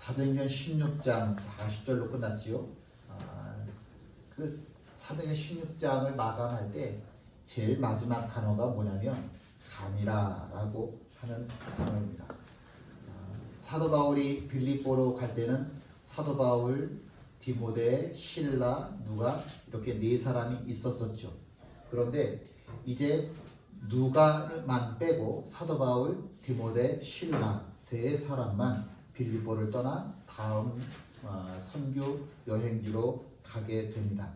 사도행전 16장 40절로 끝났지요. 그 사도행전 16장을 마감할 때 제일 마지막 단어가 뭐냐면 간이라라고 하는 단어입니다. 사도 바울이 빌립보로 갈 때는 사도 바울, 디모데, 실라, 누가 이렇게 네 사람이 있었었죠. 그런데 이제 누가만 빼고 사도 바울, 디모데, 실라 세 사람만 빌립보를 떠나 다음 선교 여행지로 가게 됩니다.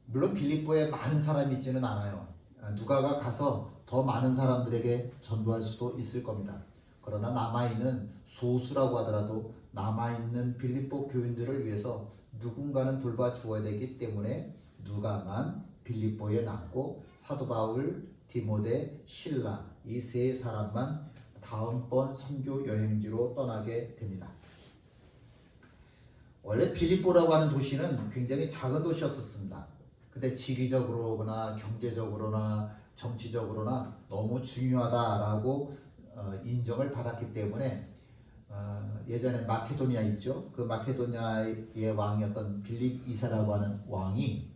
물론 빌립보에 많은 사람이 있지는 않아요. 누가가 가서 더 많은 사람들에게 전도할 수도 있을 겁니다. 그러나 남아있는 소수라고 하더라도 남아있는 빌립보 교인들을 위해서 누군가는 돌봐 주어야 되기 때문에 누가만 빌립보에 남고 사도 바울, 디모데, 실라 이 세 사람만 다음번 선교 여행지로 떠나게 됩니다. 원래 빌립보라고 하는 도시는 굉장히 작은 도시였었습니다. 근데 지리적으로나 경제적으로나 정치적으로나 너무 중요하다라고 인정을 받았기 때문에 예전에 마케도니아 있죠. 그 마케도니아의 왕이었던 빌립 2세라고 하는 왕이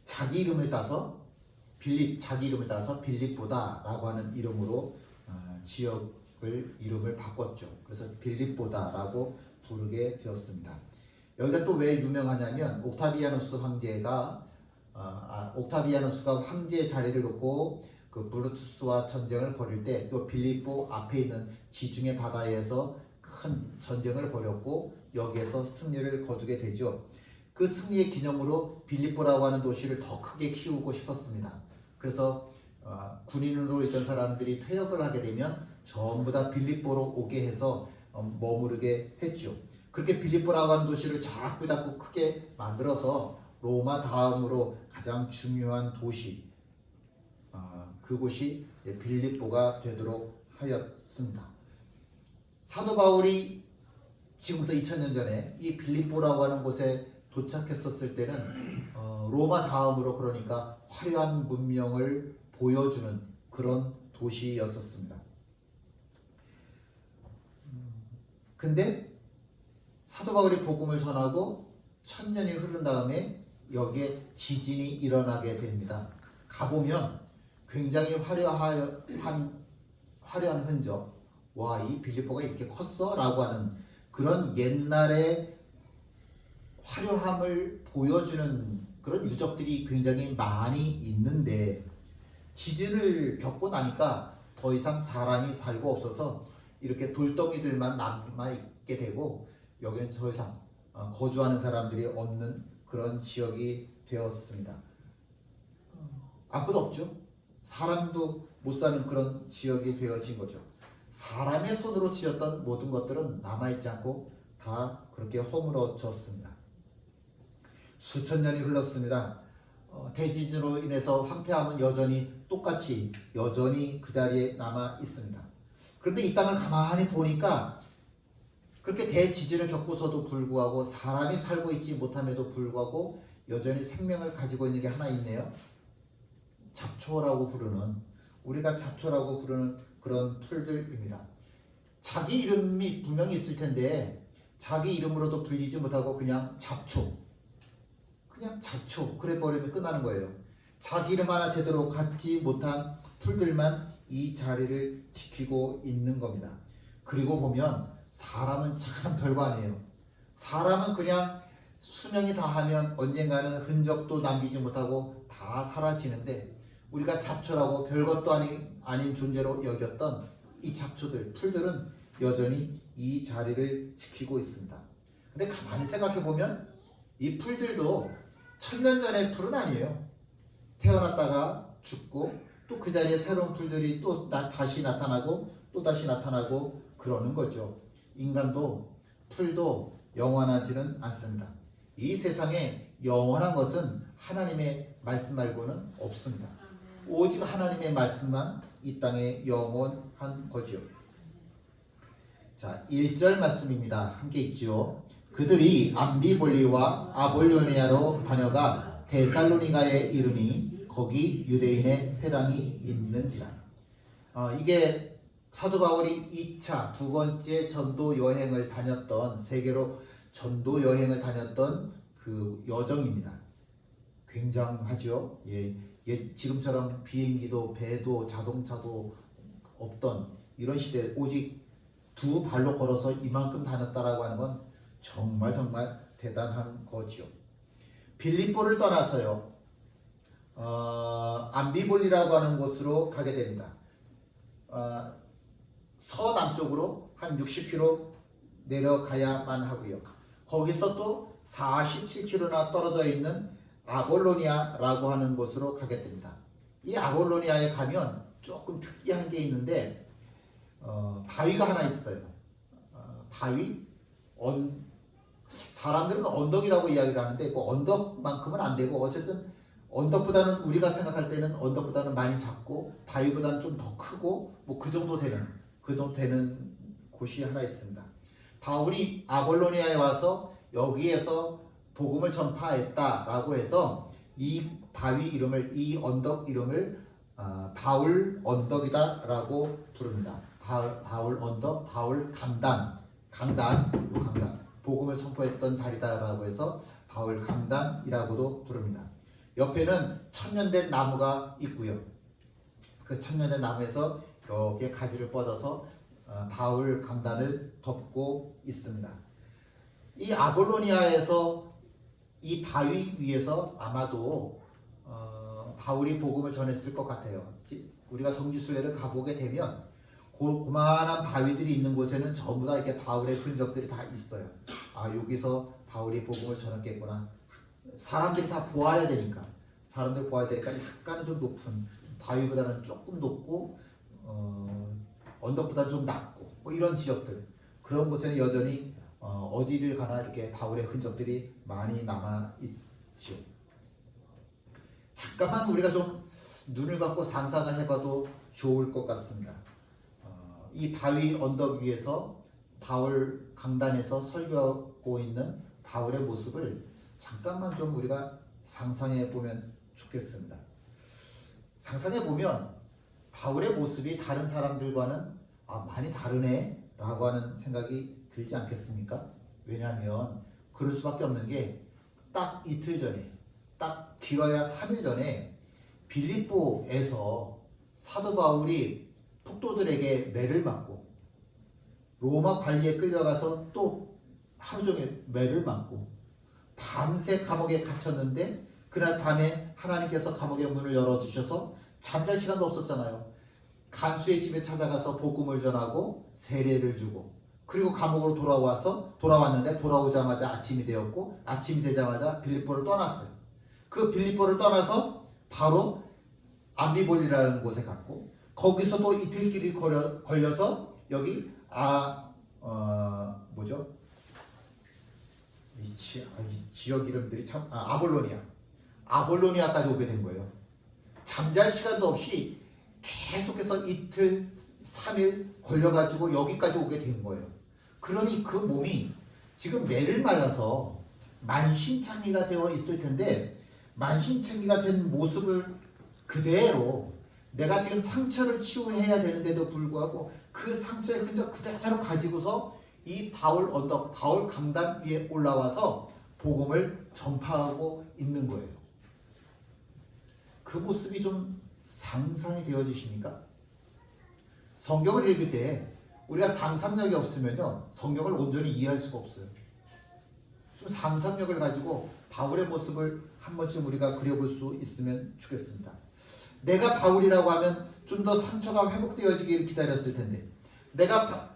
자기 이름을 따서 빌립보다라고 하는 이름으로 지역을 이름을 바꿨죠. 그래서 빌립보다라고 부르게 되었습니다. 여기가 또 왜 유명하냐면 옥타비아누스 황제가 황제 자리를 놓고 그 브루투스와 전쟁을 벌일 때 또 빌립보 앞에 있는 지중해 바다에서 큰 전쟁을 벌였고 여기에서 승리를 거두게 되죠. 그 승리의 기념으로 빌립보라고 하는 도시를 더 크게 키우고 싶었습니다. 그래서 군인으로 있던 사람들이 퇴역을 하게 되면 전부 다 빌립보로 오게 해서 머무르게 했죠. 그렇게 빌립보라고 하는 도시를 자꾸 크게 만들어서 로마 다음으로 가장 중요한 도시 그곳이 빌립보가 되도록 하였습니다. 사도 바울이 지금부터 2000년 전에 이 빌립보라고 하는 곳에 도착했었을 때는 로마 다음으로 그러니까 화려한 문명을 보여주는 그런 도시였었습니다. 근데 사도 바울이 복음을 전하고 1000년이 흐른 다음에 여기에 지진이 일어나게 됩니다. 가보면 굉장히 화려한 흔적, 와, 이 빌립보가 이렇게 컸어? 라고 하는 그런 옛날의 화려함을 보여주는 그런 유적들이 굉장히 많이 있는데 지진을 겪고 나니까 더 이상 사람이 살고 없어서 이렇게 돌덩이들만 남아있게 되고 여기는 더 이상 거주하는 사람들이 없는 그런 지역이 되었습니다. 아무것도 없죠. 사람도 못 사는 그런 지역이 되어진 거죠. 사람의 손으로 지었던 모든 것들은 남아있지 않고 다 그렇게 허물어졌습니다. 수천 년이 흘렀습니다. 대지진으로 인해서 황폐함은 여전히 그 자리에 남아 있습니다. 그런데 이 땅을 가만히 보니까 그렇게 대지진을 겪고서도 불구하고 사람이 살고 있지 못함에도 불구하고 여전히 생명을 가지고 있는 게 하나 있네요. 우리가 잡초라고 부르는 그런 풀들입니다. 자기 이름이 분명히 있을 텐데 자기 이름으로도 불리지 못하고 그냥 잡초 그래 버리면 끝나는 거예요. 자기 이름 하나 제대로 갖지 못한 풀들만 이 자리를 지키고 있는 겁니다. 그리고 보면 사람은 참 별거 아니에요. 사람은 그냥 수명이 다하면 언젠가는 흔적도 남기지 못하고 다 사라지는데 우리가 잡초라고 별것도 아닌 존재로 여겼던 이 잡초들, 풀들은 여전히 이 자리를 지키고 있습니다. 근데 가만히 생각해 보면 이 풀들도 1000년 전의 풀은 아니에요. 태어났다가 죽고 또 그 자리에 새로운 풀들이 또 다시 나타나고 또 다시 나타나고 그러는 거죠. 인간도 풀도 영원하지는 않습니다. 이 세상에 영원한 것은 하나님의 말씀 말고는 없습니다. 오직 하나님의 말씀만 이 땅에 영원한 거지요. 자, 1절 말씀입니다. 함께 읽지요. 그들이 암비볼리와 아볼로니아로 다녀가 데살로니가에 이르니 거기 유대인의 회당이 있는지라. 이게 사도 바울이 2차 두 번째 전도 여행을 다녔던 세계로 전도 여행을 다녔던 그 여정입니다. 굉장하죠. 지금처럼 비행기도 배도 자동차도 없던 이런 시대 오직 두 발로 걸어서 이만큼 다녔다라고 하는 건 정말 대단한 거지요. 빌립보를 떠나서요. 암비볼리라고 하는 곳으로 가게 됩니다. 서남쪽으로 한 60km 내려가야만 하고요. 거기서 또 47km나 떨어져 있는 아볼로니아라고 하는 곳으로 가게 됩니다. 이 아볼로니아에 가면 조금 특이한 게 있는데 바위가 하나 있어요. 바위? 사람들은 언덕이라고 이야기를 하는데 뭐 언덕만큼은 안 되고 어쨌든 언덕보다는 우리가 생각할 때는 언덕보다는 많이 작고 바위보다는 좀 더 크고 뭐 그 정도 되는 곳이 하나 있습니다. 바울이 아볼로니아에 와서 여기에서 복음을 전파했다라고 해서 이 바위 이름을 이 언덕 이름을 바울 언덕이다라고 부릅니다. 바울 언덕, 바울 강단, 복음을 선포했던 자리다라고 해서 바울 강단이라고도 부릅니다. 옆에는 천년된 나무가 있고요. 그 천년된 나무에서 이렇게 가지를 뻗어서 바울 강단을 덮고 있습니다. 이 아볼로니아에서 이 바위 위에서 아마도 바울이 복음을 전했을 것 같아요. 우리가 성지순례를 가보게 되면 고만한 바위들이 있는 곳에는 전부 다 이렇게 바울의 흔적들이 다 있어요. 여기서 바울이 복음을 전했겠구나. 사람들이 다 보아야 되니까 약간은 좀 높은 바위보다는 조금 높고 언덕보다 좀 낮고 뭐 이런 지역들 그런 곳에는 여전히 어디를 가나 이렇게 바울의 흔적들이 많이 남아 있죠. 잠깐만 우리가 좀 눈을 감고 상상을 해봐도 좋을 것 같습니다. 이 바위 언덕 위에서 바울 강단에서 설교하고 있는 바울의 모습을 잠깐만 좀 우리가 상상해 보면 좋겠습니다. 상상해 보면 바울의 모습이 다른 사람들과는 많이 다르네 라고 하는 생각이 들지 않겠습니까? 왜냐하면 그럴 수밖에 없는 게 딱 이틀 전에 딱 길어야 3일 전에 빌립보에서 사도 바울이 폭도들에게 매를 맞고 로마 관리에 끌려가서 또 하루 종일 매를 맞고 밤새 감옥에 갇혔는데 그날 밤에 하나님께서 감옥의 문을 열어주셔서 잠잘 시간도 없었잖아요. 간수의 집에 찾아가서 복음을 전하고 세례를 주고 그리고 감옥으로 돌아왔는데 돌아오자마자 아침이 되었고 아침이 되자마자 빌립보를 떠났어요. 그 빌립보를 떠나서 바로 암비볼리라는 곳에 갔고 거기서도 이틀길이 걸려서 여기 이 지역 이름들이 참 아볼로니아까지 오게 된 거예요. 잠잘 시간도 없이 계속해서 이틀 3일 걸려가지고 여기까지 오게 된 거예요. 그러니 그 몸이 지금 매를 맞아서 만신창이가 되어 있을 텐데 만신창이가 된 모습을 그대로 내가 지금 상처를 치유해야 되는데도 불구하고 그 상처의 흔적 그대로 가지고서 이 바울 언덕, 바울 강단 위에 올라와서 복음을 전파하고 있는 거예요. 그 모습이 좀 상상이 되어지십니까? 성경을 읽을 때 우리가 상상력이 없으면요 성경을 온전히 이해할 수가 없어요. 좀 상상력을 가지고 바울의 모습을 한 번쯤 우리가 그려볼 수 있으면 좋겠습니다. 내가 바울이라고 하면 좀 더 상처가 회복되어지기를 기다렸을 텐데 내가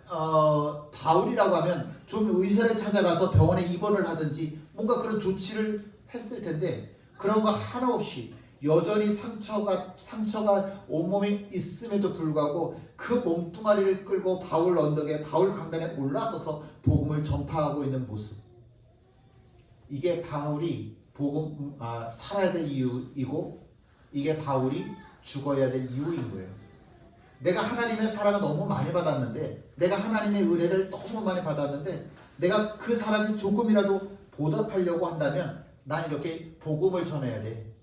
바울이라고 하면 좀 의사를 찾아가서 병원에 입원을 하든지 뭔가 그런 조치를 했을 텐데 그런 거 하나 없이 여전히 상처가 온몸에 있음에도 불구하고 그 몸뚱아리를 끌고 바울 언덕에 바울 강단에 올라서서 복음을 전파하고 있는 모습. 이게 바울이 살아야 될 이유이고 이게 바울이 죽어야 될 이유인 거예요. 내가 하나님의 사랑을 너무 많이 받았는데 내가 하나님의 은혜를 너무 많이 받았는데 내가 그 사람이 조금이라도 보답하려고 한다면 난 이렇게 복음을 전해야 돼.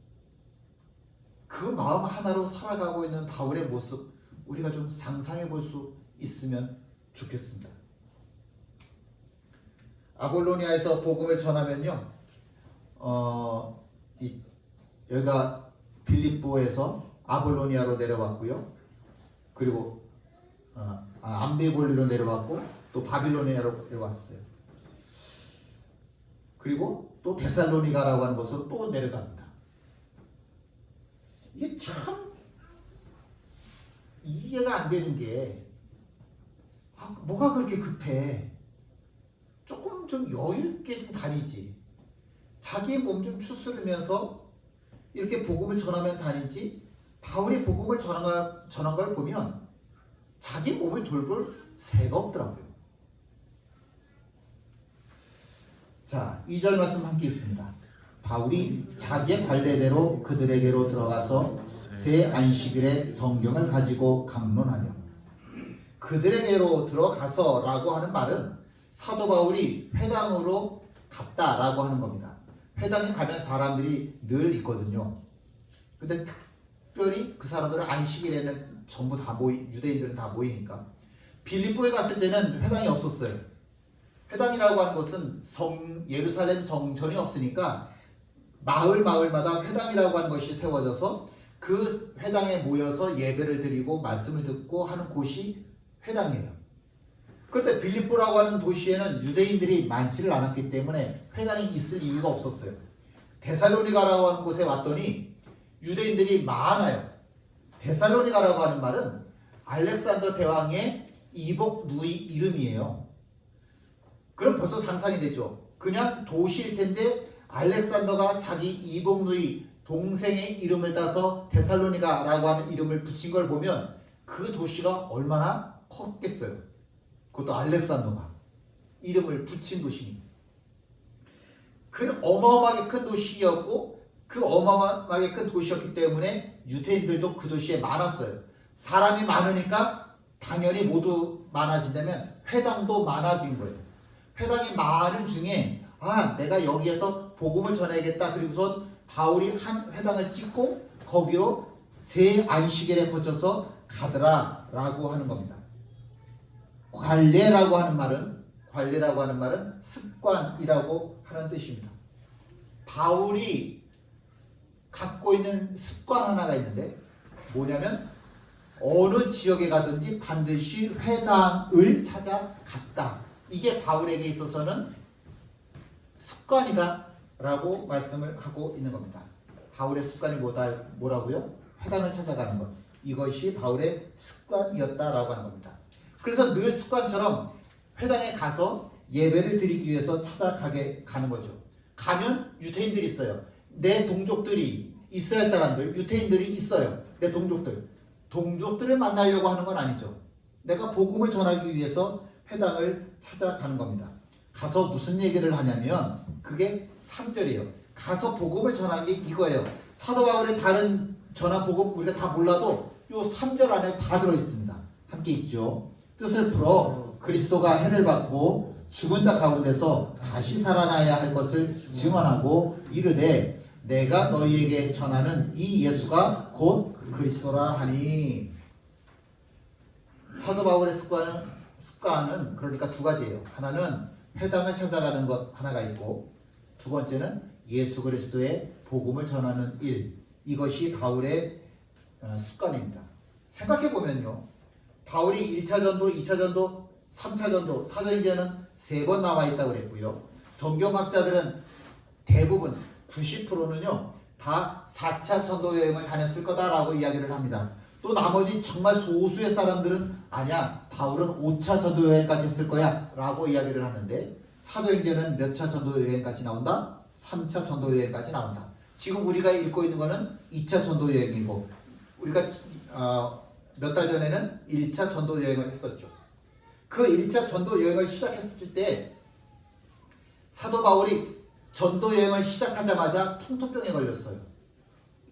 그 마음 하나로 살아가고 있는 바울의 모습 우리가 좀 상상해 볼 수 있으면 좋겠습니다. 아볼로니아에서 복음을 전하면요, 여기가 빌립보에서 아볼로니아로 내려왔고요. 그리고 암비볼리로 내려왔고 또 바빌로니아로 내려왔어요. 그리고 또 데살로니가라고 하는 곳으로 또 내려갑니다. 이게 참 이해가 안 되는 게 뭐가 그렇게 급해? 조금 좀 여유 있게 좀 다니지. 자기의 몸 좀 추스르면서 이렇게 복음을 전하면 다니지. 바울이 복음을 전한 걸 보면 자기 몸을 돌볼 새가 없더라고요. 자, 2절 말씀 함께 읽습니다. 바울이 자기의 관례대로 그들에게로 들어가서 새 안식일에 성경을 가지고 강론하며, 그들에게로 들어가서 라고 하는 말은 사도 바울이 회당으로 갔다라고 하는 겁니다. 회당에 가면 사람들이 늘 있거든요. 근데 특별히 그 사람들은 안식일에는 전부 다 유대인들은 다 모이니까. 빌립보에 갔을 때는 회당이 없었어요. 회당이라고 하는 것은 예루살렘 성전이 없으니까 마을마다 회당이라고 하는 것이 세워져서 그 회당에 모여서 예배를 드리고 말씀을 듣고 하는 곳이 회당이에요. 그런데 빌립보라고 하는 도시에는 유대인들이 많지를 않았기 때문에 회당이 있을 이유가 없었어요. 데살로니가라고 하는 곳에 왔더니 유대인들이 많아요. 데살로니가라고 하는 말은 알렉산더 대왕의 이복 누이 이름이에요. 그럼 벌써 상상이 되죠. 그냥 도시일 텐데 알렉산더가 자기 이복 누이 동생의 이름을 따서 데살로니가라고 하는 이름을 붙인 걸 보면 그 도시가 얼마나 컸겠어요. 그것도 알렉산더가 이름을 붙인 도시니. 그 어마어마하게 큰 도시였고, 그 어마어마하게 큰 도시였기 때문에 유대인들도 그 도시에 많았어요. 사람이 많으니까 당연히 모두 많아진다면 회당도 많아진 거예요. 회당이 많은 중에 내가 여기에서 복음을 전해야겠다. 그리고선 바울이 한 회당을 찍고 거기로 새 안식일에 거쳐서 가더라라고 하는 겁니다. 관례라고 하는 말은 습관이라고 하는 뜻입니다. 바울이 갖고 있는 습관 하나가 있는데 뭐냐면 어느 지역에 가든지 반드시 회당을 찾아갔다. 이게 바울에게 있어서는 습관이다 라고 말씀을 하고 있는 겁니다. 바울의 습관이 뭐라고요? 회당을 찾아가는 것. 이것이 바울의 습관이었다라고 하는 겁니다. 그래서 늘 습관처럼 회당에 가서 예배를 드리기 위해서 가는 거죠. 가면 유대인들이 있어요. 내 동족들이, 이스라엘 사람들, 유대인들이 있어요. 내 동족들을 만나려고 하는 건 아니죠. 내가 복음을 전하기 위해서 회당을 찾아가는 겁니다. 가서 무슨 얘기를 하냐면 그게 3절이에요. 가서 복음을 전하는 게 이거예요. 사도 바울의 다른 전한 복음 우리가 다 몰라도 요 3절 안에 다 들어있습니다. 함께 읽죠. 뜻을 풀어 그리스도가 해를 받고 죽은 자 가운데서 다시 살아나야 할 것을 증언하고 이르되 내가 너희에게 전하는 이 예수가 곧 그리스도라 하니. 사도 바울의 습관은 그러니까 두 가지예요. 하나는 회당을 찾아가는 것 하나가 있고, 두 번째는 예수 그리스도의 복음을 전하는 일. 이것이 바울의 습관입니다. 생각해보면요, 바울이 1차 전도, 2차 전도, 3차 전도, 사도행전은 3번 나와 있다고 그랬고요. 성경학자들은 대부분 90%는요 다 4차 전도 여행을 다녔을 거다라고 이야기를 합니다. 또 나머지 정말 소수의 사람들은 아니야, 바울은 5차 전도 여행까지 했을 거야 라고 이야기를 하는데, 사도행전은 몇 차 전도 여행까지 나온다? 3차 전도 여행까지 나온다. 지금 우리가 읽고 있는 거는 2차 전도 여행이고, 우리가 몇 달 전에는 1차 전도 여행을 했었죠. 그 1차 전도 여행을 시작했을 때 사도 바울이 전도 여행을 시작하자마자 풍토병에 걸렸어요.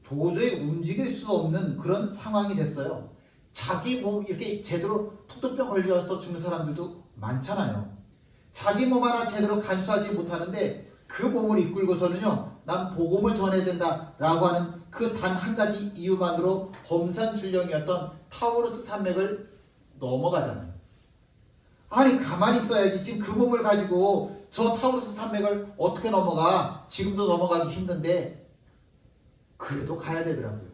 도저히 움직일 수 없는 그런 상황이 됐어요. 자기 몸 이렇게 제대로 풍토병 걸려서 죽는 사람들도 많잖아요. 자기 몸 하나 제대로 간수하지 못하는데 그 몸을 이끌고서는요, 난 복음을 전해야 된다라고 하는 그 단 한 가지 이유만으로 범산출령이었던 타우루스 산맥을 넘어가잖아요. 아니 가만히 있어야지. 지금 그 몸을 가지고 저 타우루스 산맥을 어떻게 넘어가? 지금도 넘어가기 힘든데 그래도 가야 되더라고요.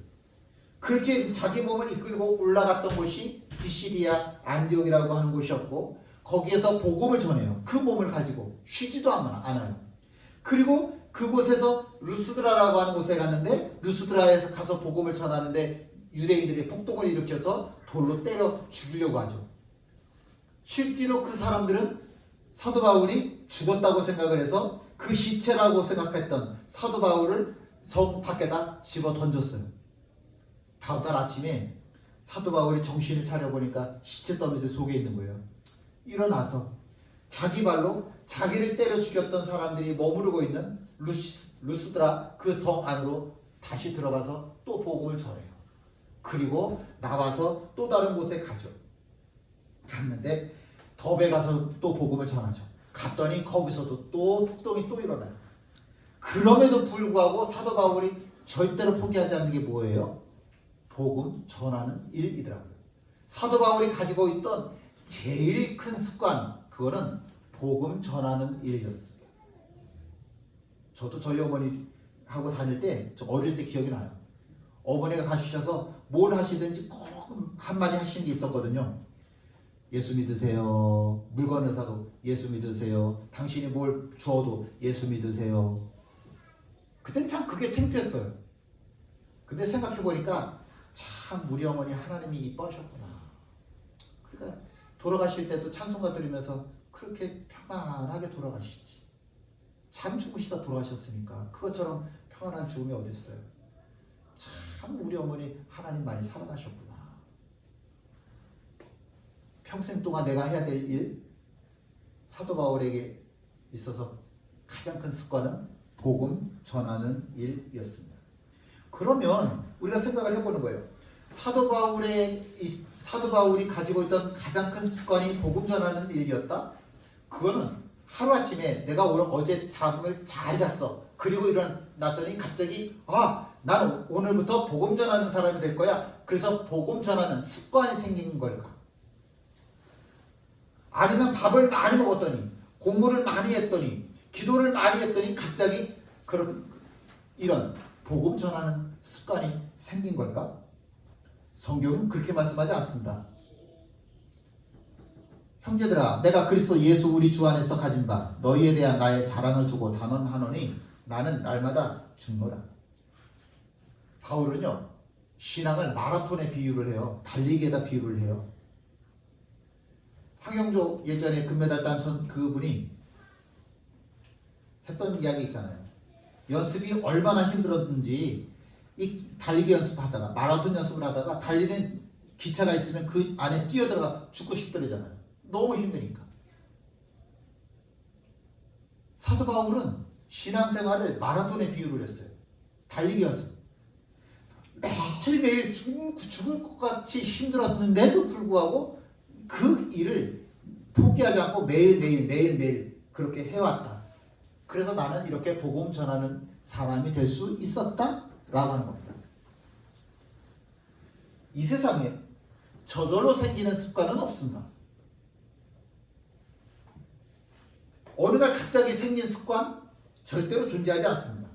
그렇게 자기 몸을 이끌고 올라갔던 곳이 비시디아 안디옥이라고 하는 곳이었고 거기에서 복음을 전해요. 그 몸을 가지고 쉬지도 않아요. 그리고 그곳에서 루스드라라고 하는 곳에 갔는데 루스드라에서 가서 복음을 전하는데 유대인들이 폭동을 일으켜서 돌로 때려 죽이려고 하죠. 실제로 그 사람들은 사도 바울이 죽었다고 생각을 해서 그 시체라고 생각했던 사도 바울을 성 밖에다 집어 던졌어요. 다음날 아침에 사도 바울이 정신을 차려보니까 시체 더미들 속에 있는 거예요. 일어나서 자기 발로 자기를 때려 죽였던 사람들이 머무르고 있는 루스드라 그 성 안으로 다시 들어가서 또 복음을 전해요. 그리고 나와서 또 다른 곳에 가죠. 갔는데 더베 가서 또 복음을 전하죠. 갔더니 거기서도 또 폭동이 또 일어나요. 그럼에도 불구하고 사도 바울이 절대로 포기하지 않는 게 뭐예요? 복음 전하는 일이더라고요. 사도 바울이 가지고 있던 제일 큰 습관, 그거는 복음 전하는 일이었습니다. 저도 저희 어머니하고 다닐 때, 저 어릴 때 기억이 나요. 어머니가 가시셔서 뭘 하시든지 꼭 한마디 하시는 게 있었거든요. 예수 믿으세요. 물건을 사도 예수 믿으세요. 당신이 뭘 주어도 예수 믿으세요. 그땐 참 그게 창피했어요. 근데 생각해보니까 참 우리 어머니 하나님이 이뻐하셨구나. 그러니까 돌아가실 때도 찬송가 들으면서 그렇게 평안하게 돌아가시지. 참 죽으시다 돌아가셨으니까 그것처럼 평안한 죽음이 어디 있어요. 참 우리 어머니 하나님 많이 사랑하셨구나. 평생 동안 내가 해야 될 일, 사도 바울에게 있어서 가장 큰 습관은 복음 전하는 일이었습니다. 그러면 우리가 생각을 해보는 거예요. 사도 바울이 가지고 있던 가장 큰 습관이 복음 전하는 일이었다? 그거는 하루아침에 내가 어제 잠을 잘 잤어. 그리고 일어났더니 갑자기 나는 오늘부터 복음 전하는 사람이 될 거야. 그래서 복음 전하는 습관이 생긴 걸까? 아니면 밥을 많이 먹었더니 공부를 많이 했더니 기도를 많이 했더니 갑자기 이런 복음 전하는 습관이 생긴 걸까? 성경은 그렇게 말씀하지 않습니다. 형제들아, 내가 그리스도 예수 우리 주 안에서 가진 바 너희에 대한 나의 자랑을 두고 단언하노니 나는 날마다 죽노라. 바울은요, 신앙을 마라톤에 비유를 해요. 달리기에다 비유를 해요. 황영조 예전에 금메달 딴 그분이 했던 이야기 있잖아요. 연습이 얼마나 힘들었는지 이 달리기 연습하다가 마라톤 연습을 하다가 달리는 기차가 있으면 그 안에 뛰어들어가 죽고 싶더라잖아요. 너무 힘드니까. 사도 바울은 신앙생활을 마라톤에 비유를 했어요. 달리기 연습. 매일 죽을 것 같이 힘들었는데도 불구하고 그 일을 포기하지 않고 매일 그렇게 해왔다. 그래서 나는 이렇게 복음 전하는 사람이 될 수 있었다 라고 하는 겁니다. 이 세상에 저절로 생기는 습관은 없습니다. 어느 날 갑자기 생긴 습관 절대로 존재하지 않습니다.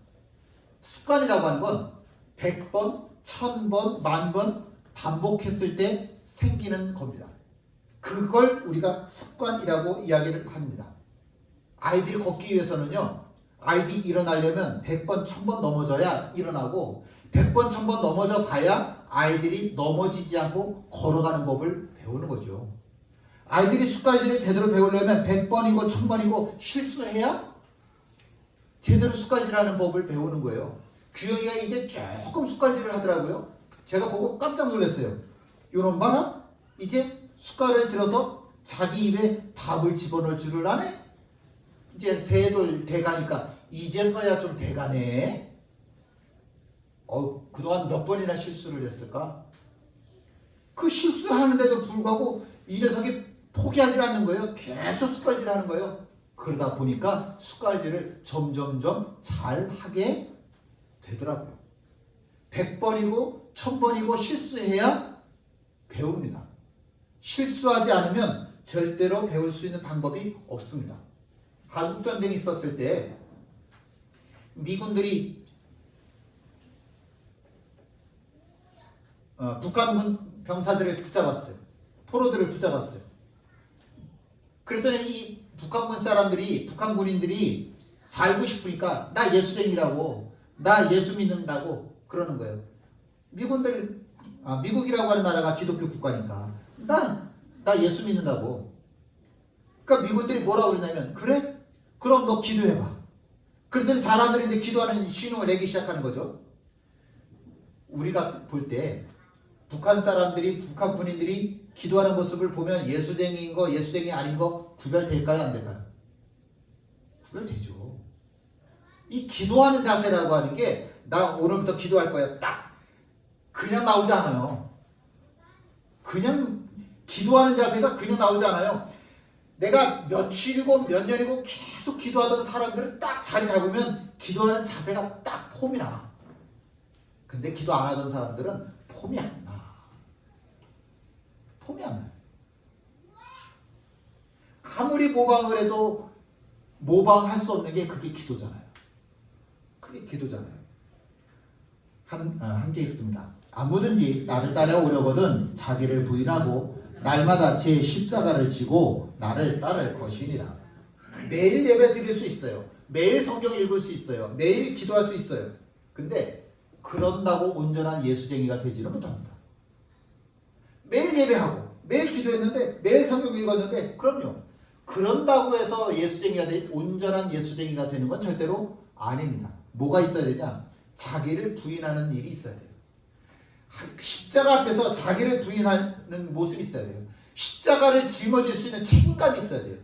습관이라고 하는 건 100번, 1000번, 10,000번 반복했을 때 생기는 겁니다. 그걸 우리가 습관이라고 이야기를 합니다. 아이들이 걷기 위해서는요, 아이들이 일어나려면 100번, 1000번 넘어져야 일어나고 100번, 1000번 넘어져 봐야 아이들이 넘어지지 않고 걸어가는 법을 배우는 거죠. 아이들이 숟가락질을 제대로 배우려면 100번이고 1000번이고 실수해야 제대로 숟가락질하는 법을 배우는 거예요. 규영이가 이제 조금 숟가락질을 하더라고요. 제가 보고 깜짝 놀랐어요. 요놈 봐라. 이제 숟가락을 들어서 자기 입에 밥을 집어넣을 줄을 아네. 이제 세돌 돼가니까 이제서야 좀 돼가네. 그동안 몇 번이나 실수를 했을까? 그 실수하는데도 불구하고 이 녀석이 포기하지 않는 거예요. 계속 숟가락질 하는 거예요. 그러다 보니까 숟가락질을 점점점 잘 하게 되더라고요. 100번이고 1000번이고 실수해야 배웁니다. 실수하지 않으면 절대로 배울 수 있는 방법이 없습니다. 한국전쟁이 있었을 때 미군들이 북한군 병사들을 붙잡았어요. 포로들을 붙잡았어요. 그랬더니 이 북한군 사람들이, 북한 군인들이 살고 싶으니까 나 예수쟁이라고, 나 예수 믿는다고 그러는 거예요. 미국이라고 하는 나라가 기독교 국가니까 나 예수 믿는다고. 그러니까 미군들이 뭐라고 그러냐면, 그래? 그럼 너 기도해봐. 그랬더니 사람들이 이제 기도하는 신호를 내기 시작하는 거죠. 우리가 볼 때 북한 사람들이, 북한 군인들이 기도하는 모습을 보면 예수쟁이인 거, 예수쟁이 아닌 거 구별될까요? 안 될까요? 구별되죠. 이 기도하는 자세라고 하는 게, 나 오늘부터 기도할 거야, 딱 그냥 나오지 않아요. 그냥 기도하는 자세가 그냥 나오지 않아요. 내가 며칠이고 몇 년이고 계속 기도하던 사람들을 딱 자리 잡으면 기도하는 자세가 딱 폼이 나. 근데 기도 안 하던 사람들은 폼이 안 나. 폼이 안 나. 아무리 모방을 해도 모방할 수 없는 게 그게 기도잖아요. 그게 기도잖아요. 함께 있습니다. 아무든지 나를 따라오려거든 자기를 부인하고 날마다 제 십자가를 지고 나를 따를 것이니라. 매일 예배 드릴 수 있어요. 매일 성경 읽을 수 있어요. 매일 기도할 수 있어요. 근데 그런다고 온전한 예수쟁이가 되지는 못합니다. 매일 예배하고 매일 기도했는데 매일 성경 읽었는데, 그럼요, 그런다고 해서 예수쟁이가 온전한 예수쟁이가 되는 건 절대로 아닙니다. 뭐가 있어야 되냐? 자기를 부인하는 일이 있어야 돼요. 십자가 앞에서 자기를 부인하는 모습이 있어야 돼요. 십자가를 짊어질 수 있는 책임감이 있어야 돼요.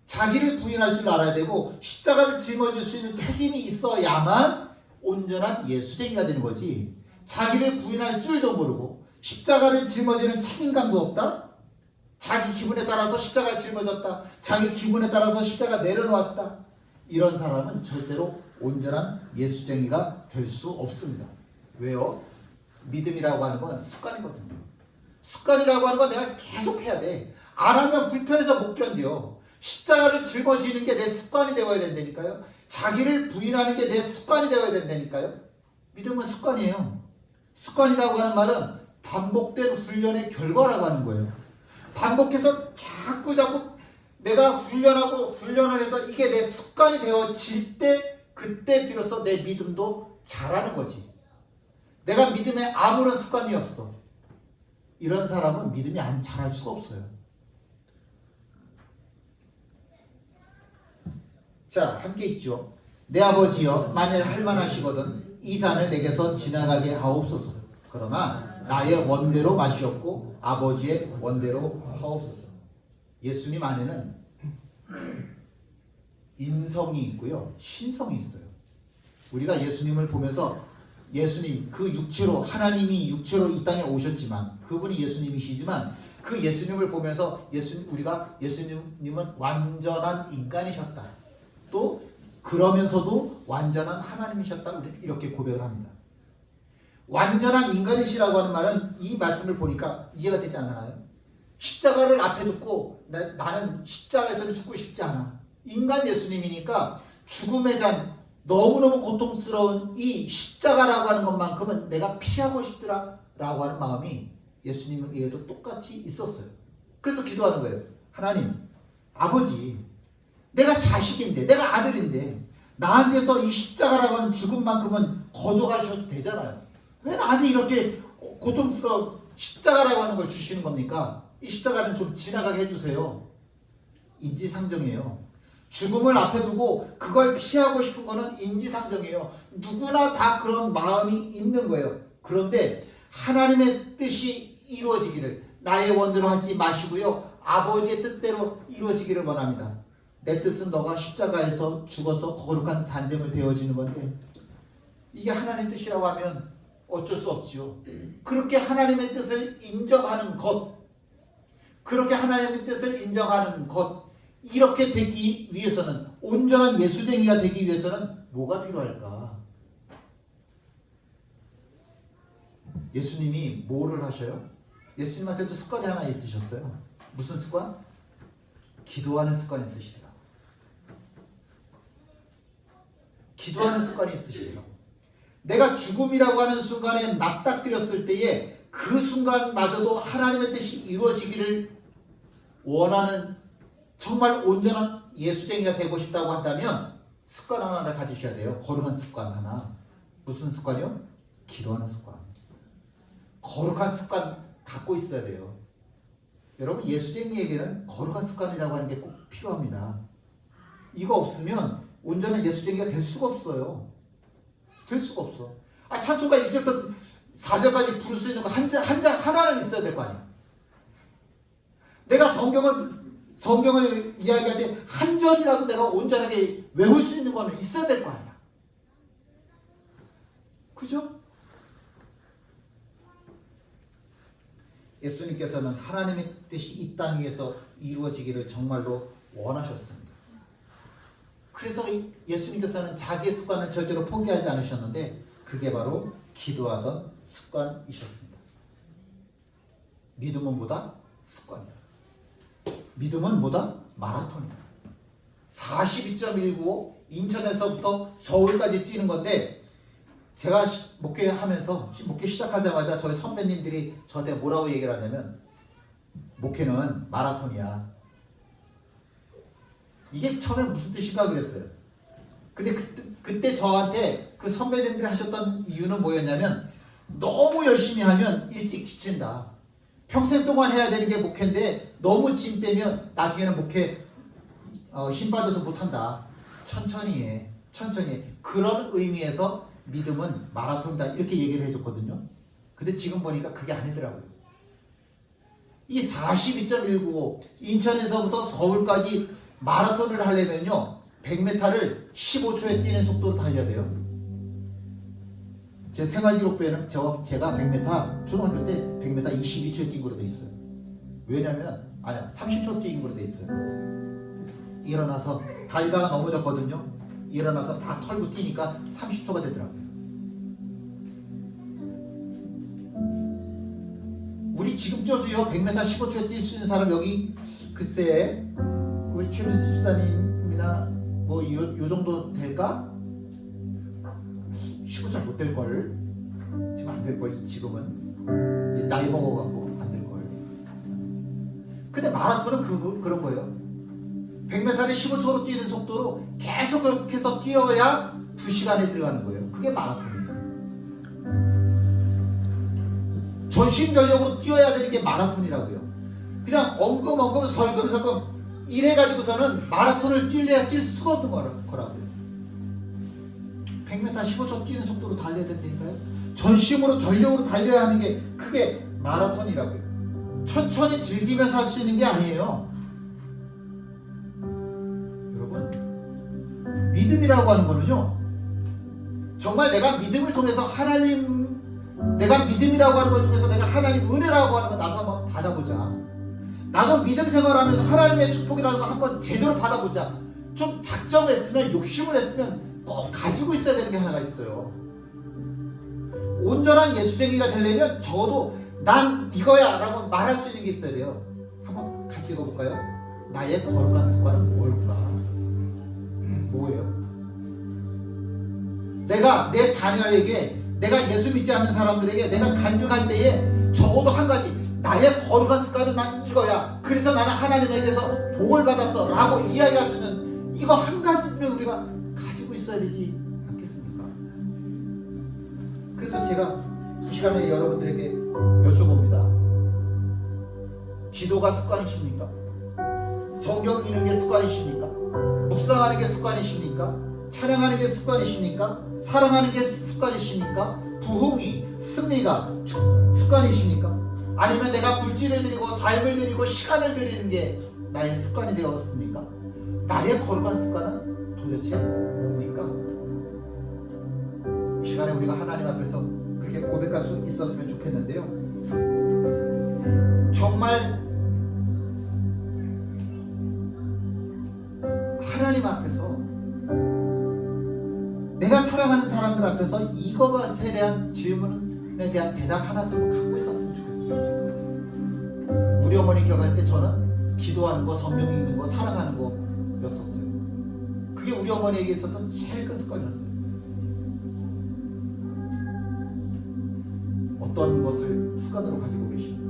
자기를 부인할 줄 알아야 되고 십자가를 짊어질 수 있는 책임이 있어야만 온전한 예수쟁이가 되는 거지. 자기를 부인할 줄도 모르고 십자가를 짊어지는 책임감도 없다. 자기 기분에 따라서 십자가를 짊어졌다. 자기 기분에 따라서 십자가 내려놓았다. 이런 사람은 절대로 온전한 예수쟁이가 될 수 없습니다. 왜요? 믿음이라고 하는 건 습관이거든요. 습관이라고 하는 건 내가 계속 해야 돼. 안 하면 불편해서 못 견뎌. 십자가를 짊어지는 게 내 습관이 되어야 된다니까요. 자기를 부인하는 게 내 습관이 되어야 된다니까요. 믿음은 습관이에요. 습관이라고 하는 말은 반복된 훈련의 결과라고 하는 거예요. 반복해서 자꾸 내가 훈련을 해서 이게 내 습관이 되어질 때, 그때 비로소 내 믿음도 자라는 거지. 내가 믿음에 아무런 습관이 없어. 이런 사람은 믿음이 안 자랄 수가 없어요. 자, 함께 있죠. 내 아버지여, 만일 할만하시거든 이 산을 내게서 지나가게 하옵소서. 그러나 나의 원대로 마시옵고 아버지의 원대로 하옵소서. 예수님 안에는 인성이 있고요, 신성이 있어요. 우리가 예수님을 보면서, 예수님, 그 육체로, 하나님이 육체로 이 땅에 오셨지만, 그분이 예수님이시지만, 그 예수님을 보면서 우리가 예수님은 완전한 인간이셨다. 또 그러면서도 완전한 하나님이셨다. 이렇게 고백을 합니다. 완전한 인간이시라고 하는 말은 이 말씀을 보니까 이해가 되지 않나요? 십자가를 앞에 두고 나는 십자가에서는 죽고 싶지 않아. 인간 예수님이니까 죽음의 잔, 너무너무 고통스러운 이 십자가라고 하는 것만큼은 내가 피하고 싶더라라고 하는 마음이 예수님에게도 똑같이 있었어요. 그래서 기도하는 거예요. 하나님, 아버지, 내가 자식인데, 내가 아들인데 나한테서 이 십자가라고 하는 죽음만큼은 거둬가셔도 되잖아요. 왜 나한테 이렇게 고통스러운 십자가라고 하는 걸 주시는 겁니까? 이 십자가는 좀 지나가게 해주세요. 인지상정이에요. 죽음을 앞에 두고 그걸 피하고 싶은 거는 인지상정이에요. 누구나 다 그런 마음이 있는 거예요. 그런데 하나님의 뜻이 이루어지기를, 나의 원대로 하지 마시고요, 아버지의 뜻대로 이루어지기를 원합니다. 내 뜻은 너가 십자가에서 죽어서 거룩한 산재물 되어지는 건데, 이게 하나님 뜻이라고 하면 어쩔 수 없지요. 그렇게 하나님의 뜻을 인정하는 것, 그렇게 하나님의 뜻을 인정하는 것, 이렇게 되기 위해서는, 온전한 예수쟁이가 되기 위해서는 뭐가 필요할까? 예수님이 뭐를 하셔요? 예수님한테도 습관이 하나 있으셨어요. 무슨 습관? 기도하는 습관이 있으시더라고요. 기도하는 습관이 있으시더라고요. 내가 죽음이라고 하는 순간에 맞닥뜨렸을 때에 그 순간마저도 하나님의 뜻이 이루어지기를 원하는 정말 온전한 예수쟁이가 되고 싶다고 한다면 습관 하나를 가지셔야 돼요. 거룩한 습관 하나. 무슨 습관이요? 기도하는 습관. 거룩한 습관 갖고 있어야 돼요. 여러분, 예수쟁이에게는 거룩한 습관이라고 하는 게 꼭 필요합니다. 이거 없으면 온전한 예수쟁이가 될 수가 없어요. 될 수가 없어. 찬송가 1절부터 4절까지 부를 수 있는 거 하나는 있어야 될 거 아니야. 내가 성경을 이야기할 때 한 절이라도 내가 온전하게 외울 수 있는 거는 있어야 될 거 아니야. 그죠? 예수님께서는 하나님의 뜻이 이 땅 위에서 이루어지기를 정말로 원하셨습니다. 그래서 예수님께서는 자기의 습관을 절대로 포기하지 않으셨는데 그게 바로 기도하던 습관이셨습니다. 믿음은 뭐다? 습관이다. 믿음은 뭐다? 마라톤이다. 42.195 인천에서부터 서울까지 뛰는 건데 제가 목회하면서 목회 시작하자마자 저희 선배님들이 저한테 뭐라고 얘기를 하냐면 목회는 마라톤이야. 이게 처음에 무슨 뜻인가 그랬어요. 근데 그때 저한테 그 선배님들이 하셨던 이유는 뭐였냐면 너무 열심히 하면 일찍 지친다. 평생 동안 해야 되는 게 목회인데 너무 짐 빼면 나중에는 목회 힘 빠져서 못한다. 천천히 해. 천천히 해. 그런 의미에서 믿음은 마라톤이다. 이렇게 얘기를 해줬거든요. 근데 지금 보니까 그게 아니더라고요. 이 42.195 인천에서부터 서울까지 마라톤을 하려면요 100m를 15초에 뛰는 속도로 달려야 돼요. 제 생활기록부에는 제가 100m 초등학교 때 100m 22초에 뛴 거로 돼 있어요. 왜냐면 30초 뛴 거로 돼 있어요. 일어나서 달리다가 넘어졌거든요. 일어나서 다 털고 뛰니까 30초가 되더라고요. 우리 지금 쪄도요 100m 15초에 뛸 수 있는 사람 여기 글쎄 우리 최민수 집사님이나 뭐 요 정도 될까? 15초 못 될걸. 지금 안 될걸. 지금은 나이 먹어갖고 안 될걸. 근데 마라톤은 그런 거예요. 100m를 15초로 뛰는 속도로 계속해서 뛰어야 2시간에 들어가는 거예요. 그게 마라톤이에요. 전심전력으로 뛰어야 되는 게 마라톤이라고요. 그냥 엉금엉금 설금설금 이래가지고서는 마라톤을 뛸래야 뛸 수가 없는 거라고요. 100m 15초 뛰는 속도로 달려야 된다니까요. 전심으로 전력으로 달려야 하는 게 그게 마라톤이라고요. 천천히 즐기면서 할 수 있는 게 아니에요. 여러분, 믿음이라고 하는 거는요 정말 내가 믿음을 통해서 내가 믿음이라고 하는 걸 통해서 내가 하나님 은혜라고 하는 걸 나도 한번 받아보자. 나도 믿음 생활하면서 하나님의 축복이라는 걸 한번 제대로 받아보자. 좀 작정했으면 욕심을 했으면 꼭 가지고 있어야 되는 게 하나가 있어요. 온전한 예수쟁이가 되려면 적어도 난 이거야 라고 말할 수 있는 게 있어야 돼요. 한번 같이 읽어볼까요? 나의 거룩한 습관은 뭘까? 뭐예요? 내가 내 자녀에게 내가 예수 믿지 않는 사람들에게 내가 간증할 때에 적어도 한 가지 나의 거룩한 습관은 난 이거야. 그래서 나는 하나님에게서 복을 받았어 라고 이야기할 수 있는 이거 한 가지는 우리가 가지고 있어야 되지 않겠습니까? 그래서 제가 이 시간에 여러분들에게 여쭤봅니다. 기도가 습관이십니까? 성경 읽는 게 습관이십니까? 묵상하는 게 습관이십니까? 찬양하는 게 습관이십니까? 사랑하는 게 습관이십니까? 부흥이, 승리가 습관이십니까? 아니면 내가 물질을 드리고 삶을 드리고 시간을 드리는 게 나의 습관이 되었습니까? 나의 거룩한 습관은 도대체 뭡니까? 이 시간에 우리가 하나님 앞에서 그렇게 고백할 수 있었으면 좋겠는데요. 정말 하나님 앞에서 내가 사랑하는 사람들 앞에서 이것에 대한 질문에 대한 대답 하나쯤은 갖고 있었으면 좋겠어요. 우리 어머니 기억할 때 저는 기도하는 거, 성경 읽는 거, 사랑하는 거였었어요. 그게 우리 어머니에게 있어서 제일 큰 습관이었어요. 어떤 것을 습관으로 가지고 계십니까?